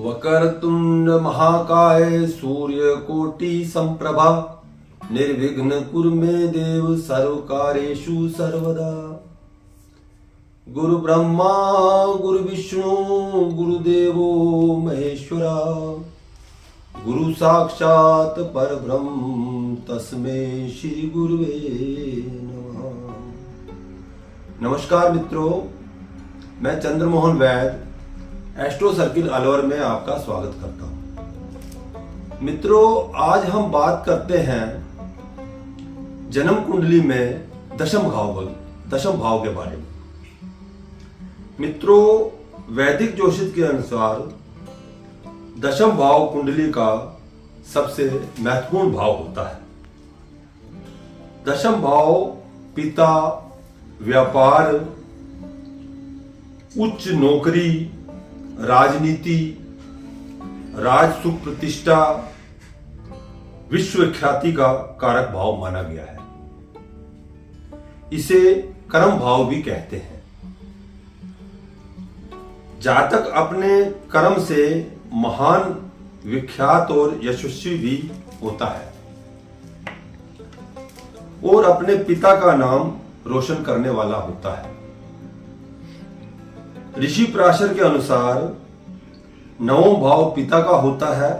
वक्रतुंड महाकाय सूर्यकोटि संप्रभा निर्विघ्न कुरु मे देव सर्वकार्येषु सर्वदा। गुरु ब्रह्मा गुरु विष्णु गुरुदेवो महेश्वरा गुरु साक्षात परब्रह्म तस्मै श्री गुरुवे नमः। नमस्कार मित्रों, मैं चंद्रमोहन वैद्य एस्ट्रो सर्किल अलवर में आपका स्वागत करता हूं। मित्रों, आज हम बात करते हैं जन्म कुंडली में दशम भाव के बारे में। मित्रों, वैदिक ज्योतिष के अनुसार दशम भाव कुंडली का सबसे महत्वपूर्ण भाव होता है। दशम भाव पिता, व्यापार, उच्च नौकरी, राजनीति, राजसुख प्रतिष्ठा, विश्व ख्याति का कारक भाव माना गया है। इसे कर्म भाव भी कहते हैं। जातक अपने कर्म से महान, विख्यात और यशस्वी भी होता है और अपने पिता का नाम रोशन करने वाला होता है। ऋषि पराशर के अनुसार नवम भाव पिता का होता है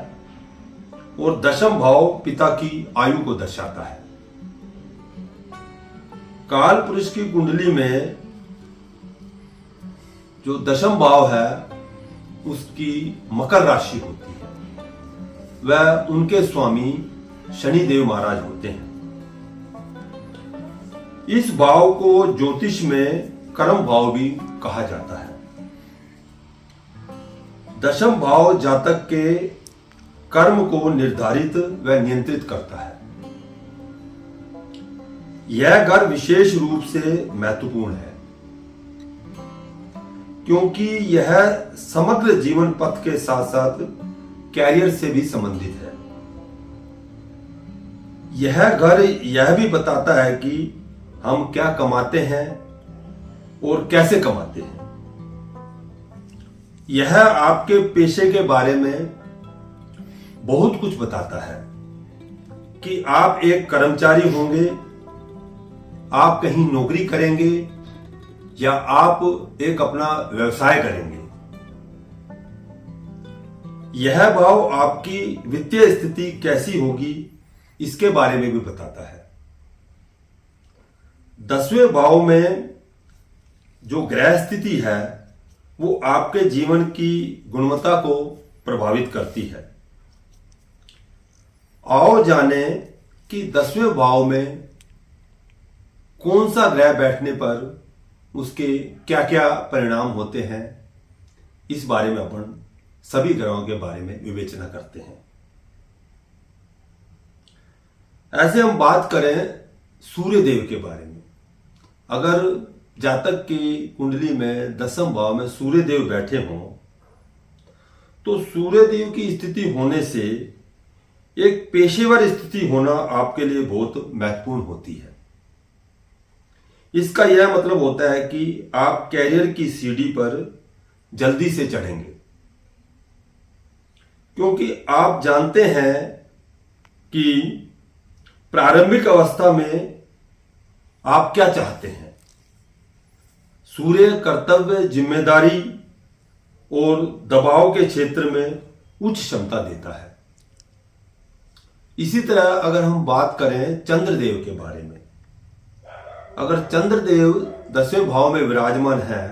और दशम भाव पिता की आयु को दर्शाता है। काल पुरुष की कुंडली में जो दशम भाव है उसकी मकर राशि होती है। वह उनके स्वामी शनि देव महाराज होते हैं। इस भाव को ज्योतिष में कर्म भाव भी कहा जाता है। दशम भाव जातक के कर्म को निर्धारित व नियंत्रित करता है। यह घर विशेष रूप से महत्वपूर्ण है क्योंकि यह समग्र जीवन पथ के साथ साथ कैरियर से भी संबंधित है। यह घर यह भी बताता है कि हम क्या कमाते हैं और कैसे कमाते हैं। यह आपके पेशे के बारे में बहुत कुछ बताता है कि आप एक कर्मचारी होंगे, आप कहीं नौकरी करेंगे या आप एक अपना व्यवसाय करेंगे। यह भाव आपकी वित्तीय स्थिति कैसी होगी इसके बारे में भी बताता है। 10वें भाव में जो ग्रह स्थिति है वो आपके जीवन की गुणवत्ता को प्रभावित करती है। आओ जाने कि 10वें भाव में कौन सा ग्रह बैठने पर उसके क्या क्या परिणाम होते हैं। इस बारे में अपन सभी ग्रहों के बारे में विवेचना करते हैं। ऐसे हम बात करें सूर्य देव के बारे में। अगर जातक की कुंडली में दशम भाव में सूर्य देव बैठे हों तो सूर्य देव की स्थिति होने से एक पेशेवर स्थिति होना आपके लिए बहुत महत्वपूर्ण होती है। इसका यह मतलब होता है कि आप कैरियर की सीढ़ी पर जल्दी से चढ़ेंगे क्योंकि आप जानते हैं कि प्रारंभिक अवस्था में आप क्या चाहते हैं। सूर्य कर्तव्य, जिम्मेदारी और दबाव के क्षेत्र में उच्च क्षमता देता है। इसी तरह अगर हम बात करें चंद्रदेव के बारे में, अगर चंद्रदेव 10वें भाव में विराजमान है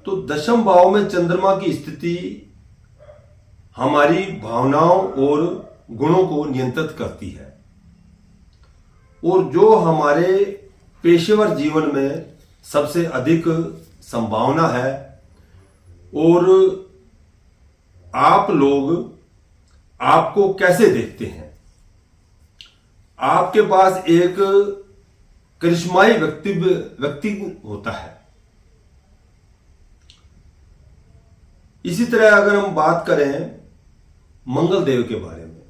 तो दशम भाव में चंद्रमा की स्थिति हमारी भावनाओं और गुणों को नियंत्रित करती है और जो हमारे पेशेवर जीवन में सबसे अधिक संभावना है और आप लोग आपको कैसे देखते हैं। आपके पास एक करिश्माई व्यक्ति होता है। इसी तरह अगर हम बात करें मंगल देव के बारे में,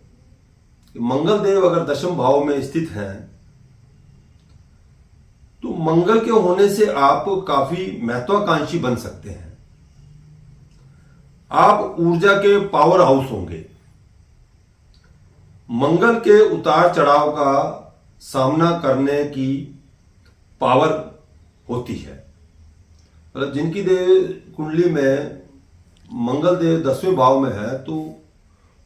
मंगल देव अगर दशम भाव में स्थित हैं तो मंगल के होने से आप काफी महत्वाकांक्षी बन सकते हैं। आप ऊर्जा के पावर हाउस होंगे। मंगल के उतार चढ़ाव का सामना करने की पावर होती है। मतलब जिनकी देव कुंडली में मंगल देव 10वें भाव में है तो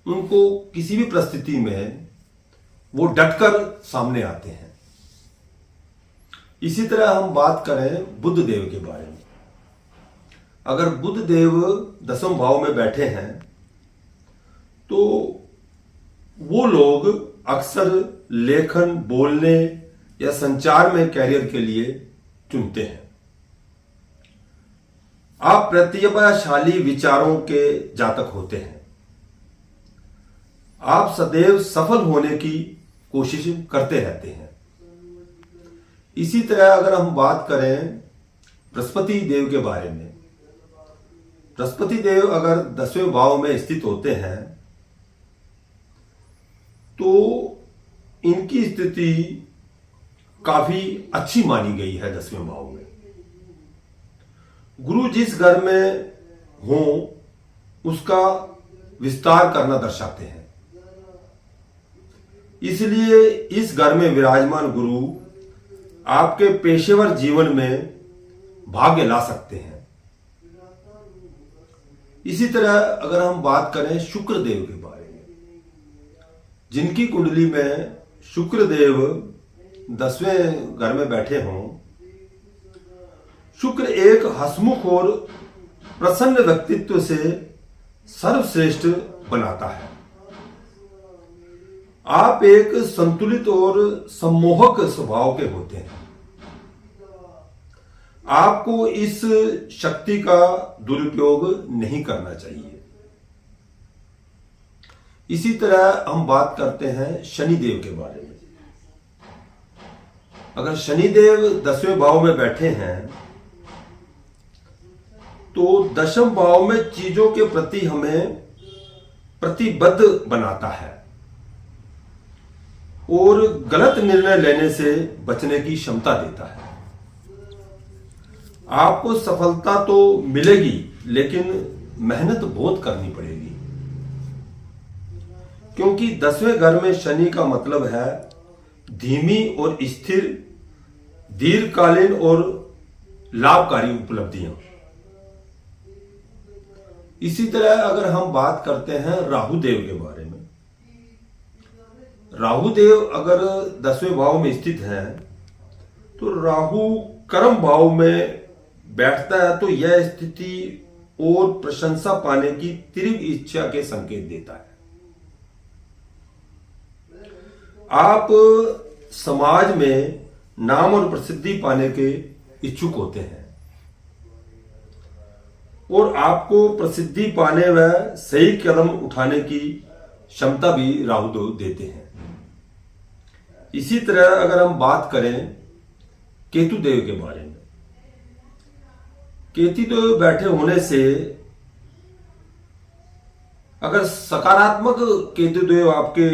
उनको किसी भी परिस्थिति में वो डटकर सामने आते हैं। इसी तरह हम बात करें बुध देव के बारे में। अगर बुध देव 10वें भाव में बैठे हैं तो वो लोग अक्सर लेखन, बोलने या संचार में कैरियर के लिए चुनते हैं। आप प्रतिभाशाली विचारों के जातक होते हैं। आप सदैव सफल होने की कोशिश करते रहते हैं। इसी तरह अगर हम बात करें बृहस्पति देव के बारे में, बृहस्पति देव अगर 10वें भाव में स्थित होते हैं तो इनकी स्थिति काफी अच्छी मानी गई है 10वें भाव में। गुरु जिस घर में हो उसका विस्तार करना दर्शाते हैं। इसलिए इस घर में विराजमान गुरु आपके पेशेवर जीवन में भाग्य ला सकते हैं। इसी तरह अगर हम बात करें शुक्र देव के बारे में, जिनकी कुंडली में शुक्र देव 10वें घर में बैठे हों, शुक्र एक हंसमुख और प्रसन्न व्यक्तित्व से सर्वश्रेष्ठ बनाता है। आप एक संतुलित और सम्मोहक स्वभाव के होते हैं। आपको इस शक्ति का दुरुपयोग नहीं करना चाहिए। इसी तरह हम बात करते हैं शनिदेव के बारे में। अगर शनिदेव 10वें भाव में बैठे हैं तो 10वें भाव में चीजों के प्रति हमें प्रतिबद्ध बनाता है और गलत निर्णय लेने से bचने की क्षमता देता है। आपको सफलता तो मिलेगी लेकिन मेहनत बहुत करनी पड़ेगी, क्योंकि 10वें घर में शनि का मतलब है धीमी और स्थिर, दीर्घकालीन और लाभकारी उपलब्धियां। इसी तरह अगर हम बात करते हैं राहु देव के बारे में, राहु देव अगर 10वें भाव में स्थित है तो राहु कर्म भाव में बैठता है तो यह स्थिति और प्रशंसा पाने की तीव्र इच्छा के संकेत देता है। आप समाज में नाम और प्रसिद्धि पाने के इच्छुक होते हैं और आपको प्रसिद्धि पाने व सही कदम उठाने की क्षमता भी राहु देव देते हैं। इसी तरह अगर हम बात करें केतु देव के बारे में, केतु देव बैठे होने से अगर सकारात्मक केतु देव आपके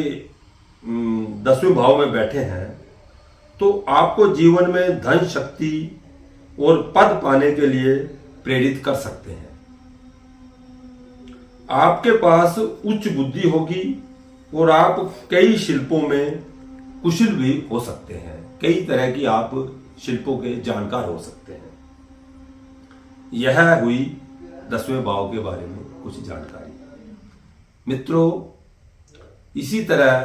10वें भाव में बैठे हैं तो आपको जीवन में धन, शक्ति और पद पाने के लिए प्रेरित कर सकते हैं। आपके पास उच्च बुद्धि होगी और आप कई शिल्पों में कुशल भी हो सकते हैं। कई तरह की आप शिल्पों के जानकार हो सकते हैं। यह हुई 10वें भाव के बारे में कुछ जानकारी। मित्रों, इसी तरह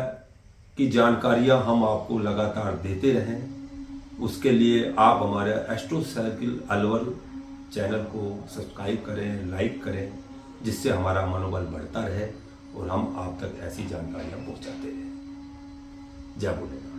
की जानकारियां हम आपको लगातार देते रहें, उसके लिए आप हमारे एस्ट्रो सर्किल अलवर चैनल को सब्सक्राइब करें, लाइक करें, जिससे हमारा मनोबल बढ़ता रहे और हम आप तक ऐसी जानकारियां पहुंचाते रहें। जय भोलेनाथ।